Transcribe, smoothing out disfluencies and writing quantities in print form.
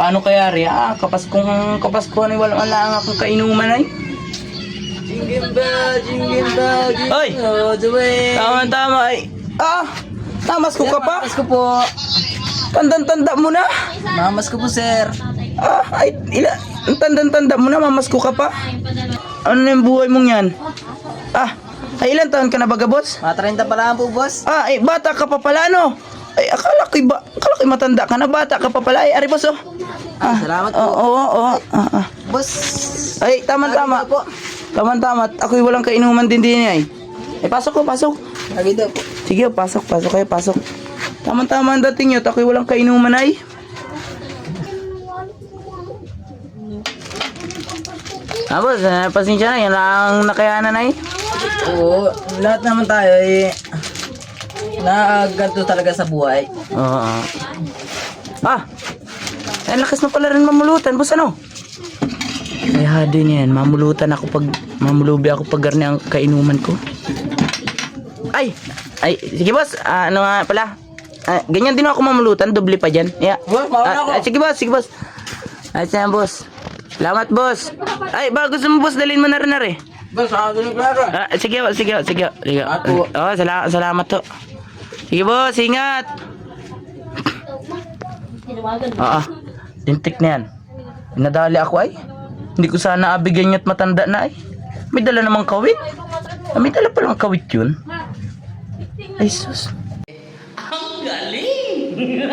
Paano kaya rin? Kapaskuhan ay walang lang akong kainuman ay. Jingle bell, jingle Oy! all the way. Tama ay. Tamas ko ka pa? Mamas ko po. Tanda mo na. Mamas ko po, sir. Ang tanda mo na, mamasko ka pa. Ano na yung buhay mong yan? Ilan taon ka na baga, boss? Mga 30 pa lang po, boss. Bata ka pa pala, no? Akala ko'y matanda ka na, bata ka pa pala. Ari, boss, oh. Salamat po. Oo. Boss. Tama-tama. Tama-tama. Ako'y walang kainuman din ay. Pasok. Lagi daw po. Sige, pasok kayo, pasok. Tama-tama ang dating nyo, ako'y walang kainuman ay. Boss, pasensya na, yan lang nakayanan ay. Oo, lahat naman tayo eh. Nagaganto talaga sa buhay. Oo. Lakas na pala rin mamulutan, boss, ano? Ay, hado niyan, mamulubi ako pag garni ang kainuman ko. Sige boss, ano nga pala? Ganyan din ako mamulutan, doble pa dyan. Yeah. Boss, mauna ako. Sige boss. Sige boss. Salamat boss. Bago gusto mo boss, dalhin mo na rin. Boss, ako na Sige. Ako. Salamat to. Sige boss, ingat. Lintik na yan. Nadali ako ay. Hindi ko sana abigyan niya at matanda na ay. May dala namang kawit. May dala palang kawit yun. Ay sus. Ang galing!